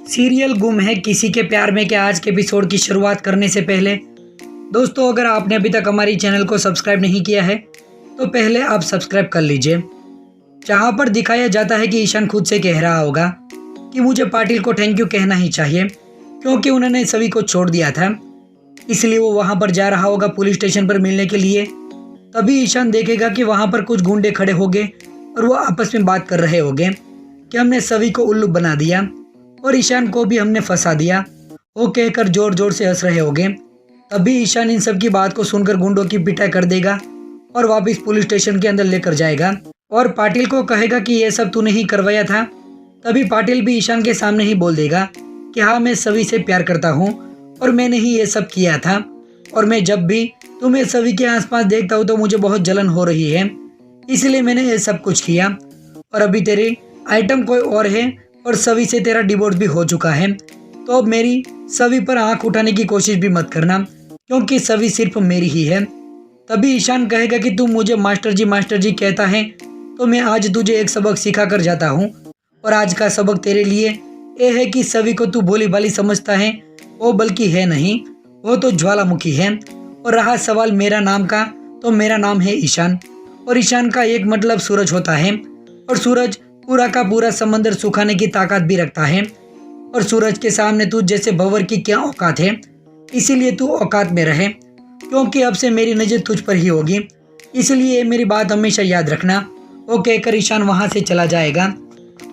Serial गुम है किसी के प्यार में के आज के एपिसोड की शुरुआत करने से पहले दोस्तों, अगर आपने अभी तक हमारी चैनल को सब्सक्राइब नहीं किया है तो पहले आप सब्सक्राइब कर लीजिए। जहां पर दिखाया जाता है कि ईशान खुद से कह रहा होगा कि मुझे पाटिल को थैंक यू कहना ही चाहिए क्योंकि उन्होंने सभी को छोड़ दिया था, इसलिए वो वहां पर जा रहा होगा पुलिस स्टेशन पर मिलने के लिए। तभी ईशान देखेगा कि वहां पर कुछ गुंडे खड़े होंगे और वो आपस में बात कर रहे होंगे कि हमने सभी को उल्लू बना दिया और ईशान को भी हमने फंसा दिया, वो कहकर जोर जोर से हंस रहे होंगे। तभी ईशान इन सब की बात को सुनकर गुंडों की पिटाई कर देगा और वापस पुलिस स्टेशन के अंदर लेकर जाएगा और पाटिल को कहेगा कि ये सब तूने ही करवाया था। तभी पाटिल भी ईशान के सामने ही बोल देगा कि हाँ, मैं सभी से प्यार करता हूँ और मैंने ही ये सब किया था और मैं जब भी तुम्हें सभी के आसपास देखता हूँ तो मुझे बहुत जलन हो रही है, इसलिए मैंने ये सब कुछ किया। और अभी तेरी आइटम कोई और है और सभी से तेरा डिवोर्स भी हो चुका है, तो अब मेरी सभी पर आंख उठाने की कोशिश भी मत करना क्योंकि सभी सिर्फ मेरी ही है। तभी ईशान कहेगा कि तू मुझे मास्टर जी कहता है, तो मैं आज तुझे एक सबक सिखा कर जाता हूँ और आज का सबक तेरे लिए ये है कि सभी को तू भोली भाली समझता है, वो बल्कि है नहीं, वो तो ज्वालामुखी है। और रहा सवाल मेरा नाम का, तो मेरा नाम है ईशान और ईशान का एक मतलब सूरज होता है और सूरज पूरा का पूरा समंदर सुखाने की ताकत भी रखता है। और सूरज के सामने तू जैसे भंवर की क्या औकात है, इसीलिए तू औकात में रहे क्योंकि अब से मेरी नज़र तुझ पर ही होगी, इसलिए मेरी बात हमेशा याद रखना। वो कहकर ईशान वहां से चला जाएगा।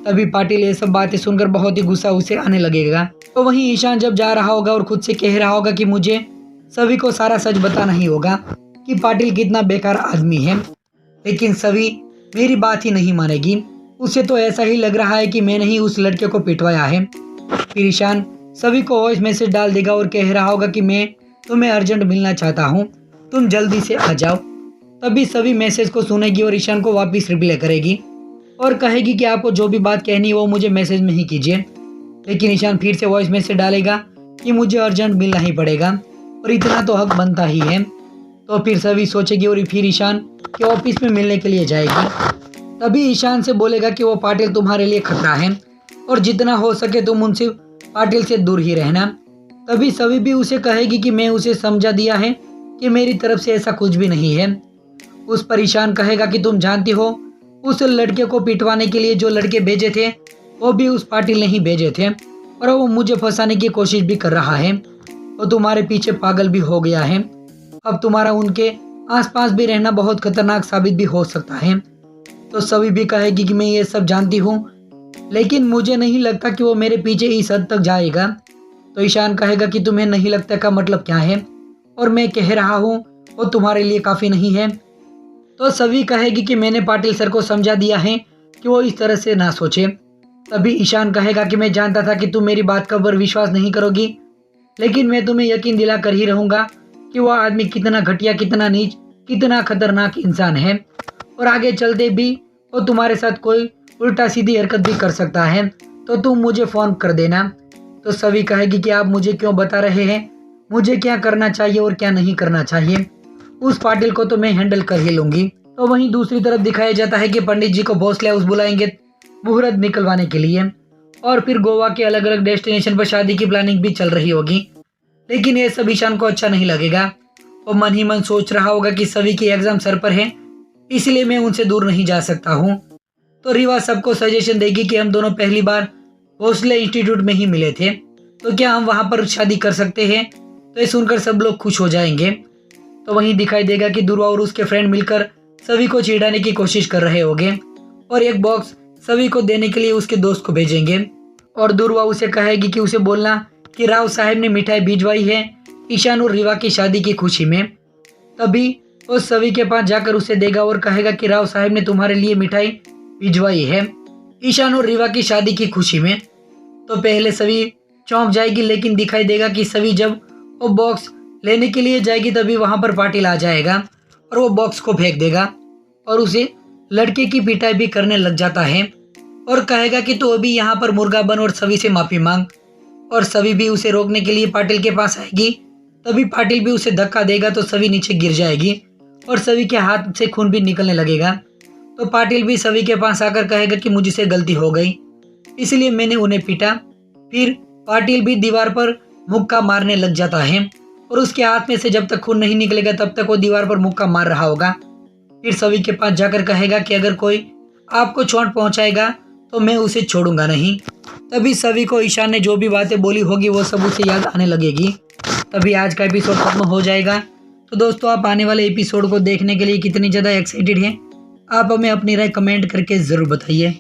तभी पाटिल ये सब बातें सुनकर बहुत ही गुस्सा उसे आने लगेगा। तो वहीं ईशान जब जा रहा होगा और खुद से कह रहा होगा कि मुझे सभी को सारा सच बताना ही होगा कि पाटिल कितना बेकार आदमी है, लेकिन सभी मेरी बात ही नहीं मानेगी। उसे तो ऐसा ही लग रहा है कि मैंने ही उस लड़के को पिटवाया है। फिर ईशान सभी को वॉइस मैसेज डाल देगा और कह रहा होगा कि मैं तुम्हें अर्जेंट मिलना चाहता हूँ, तुम जल्दी से आ जाओ। तभी सभी मैसेज को सुनेगी और ईशान को वापस रिप्लाई करेगी और कहेगी कि आपको जो भी बात कहनी है वो मुझे मैसेज में ही कीजिए। लेकिन ईशान फिर से वॉइस मैसेज डालेगा कि मुझे अर्जेंट मिलना ही पड़ेगा और इतना तो हक बनता ही है। तो फिर सभी सोचेगी और फिर ईशान के ऑफिस में मिलने के लिए जाएगी। तभी ईशान से बोलेगा कि वो पाटिल तुम्हारे लिए खतरा है और जितना हो सके तुम उनसे पाटिल से दूर ही रहना। तभी सभी भी उसे कहेगी कि मैं उसे समझा दिया है कि मेरी तरफ से ऐसा कुछ भी नहीं है। उस पर ईशान कहेगा कि तुम जानती हो उस लड़के को पिटवाने के लिए जो लड़के भेजे थे वो भी उस पाटिल ने ही भेजे थे और वो मुझे फंसाने की कोशिश भी कर रहा है, वो तुम्हारे पीछे पागल भी हो गया है। अब तुम्हारा उनके आसपास भी रहना बहुत खतरनाक साबित भी हो सकता है। तो सभी भी कहेगी कि मैं ये सब जानती हूँ, लेकिन मुझे नहीं लगता कि वो मेरे पीछे इस हद तक जाएगा। तो ईशान कहेगा कि तुम्हें नहीं लगता का मतलब क्या है, और मैं कह रहा हूँ वो तुम्हारे लिए काफ़ी नहीं है। तो सभी कहेगी कि मैंने पाटिल सर को समझा दिया है कि वो इस तरह से ना सोचे। तभी ईशान कहेगा कि मैं जानता था कि तुम मेरी बात का पर विश्वास नहीं करोगी, लेकिन मैं तुम्हें यकीन दिला कर ही रहूँगा कि वह आदमी कितना घटिया, कितना नीच, कितना खतरनाक इंसान है और आगे चलते भी वो तुम्हारे साथ कोई उल्टा सीधी हरकत भी कर सकता है, तो तुम मुझे फ़ोन कर देना। तो सभी कहेगी कि आप मुझे क्यों बता रहे हैं, मुझे क्या करना चाहिए और क्या नहीं करना चाहिए, उस पाटिल को तो मैं हैंडल कर ही लूँगी। तो वहीं दूसरी तरफ दिखाया जाता है कि पंडित जी को भोसले हाउस बुलाएंगे मुहूर्त निकलवाने के लिए और फिर गोवा के अलग अलग डेस्टिनेशन पर शादी की प्लानिंग भी चल रही होगी। लेकिन ये सब ईशान को अच्छा नहीं लगेगा। वो मन ही मन सोच रहा होगा कि सभी की एग्जाम सर पर है, इसलिए मैं उनसे दूर नहीं जा सकता हूँ। तो रीवा सबको सजेशन देगी कि हम दोनों पहली बार भोसले इंस्टीट्यूट में ही मिले थे, तो क्या हम वहाँ पर शादी कर सकते हैं। तो ये सुनकर सब लोग खुश हो जाएंगे। तो वहीं दिखाई देगा कि दुर्वा और उसके फ्रेंड मिलकर सभी को चिढ़ाने की कोशिश कर रहे होंगे और एक बॉक्स सभी को देने के लिए उसके दोस्त को भेजेंगे और दुर्वा उसे कहेगी कि उसे बोलना कि राव साहब ने मिठाई भिजवाई है ईशान और रीवा की शादी की खुशी में। तभी वो सभी के पास जाकर उसे देगा और कहेगा कि राव साहब ने तुम्हारे लिए मिठाई भिजवाई है ईशान और रीवा की शादी की खुशी में। तो पहले सभी चौंक जाएगी, लेकिन दिखाई देगा कि सभी जब वो बॉक्स लेने के लिए जाएगी तभी वहाँ पर पाटिल आ जाएगा और वो बॉक्स को फेंक देगा और उसे लड़के की पिटाई भी करने लग जाता है और कहेगा कि तू अभी यहाँ पर मुर्गा बन और सभी से माफ़ी मांग। और सभी भी उसे रोकने के लिए पाटिल के पास आएगी। तभी पाटिल भी उसे धक्का देगा तो सभी नीचे गिर जाएगी और सभी के हाथ से खून भी निकलने लगेगा। तो पाटिल भी सभी के पास आकर कहेगा कि मुझसे गलती हो गई, इसलिए मैंने उन्हें पीटा। फिर पाटिल भी दीवार पर मुक्का मारने लग जाता है और उसके हाथ में से जब तक खून नहीं निकलेगा तब तक वो दीवार पर मुक्का मार रहा होगा। फिर सभी के पास जाकर कहेगा कि अगर कोई आपको चोट पहुंचाएगा तो मैं उसे छोड़ूंगा नहीं। तभी सभी को ईशान ने जो भी बातें बोली होगी वो सब उसे याद आने लगेगी। तभी आज का एपिसोड खत्म हो जाएगा। तो दोस्तों, आप आने वाले एपिसोड को देखने के लिए कितनी ज़्यादा एक्साइटेड हैं, आप हमें अपनी राय कमेंट करके ज़रूर बताइए।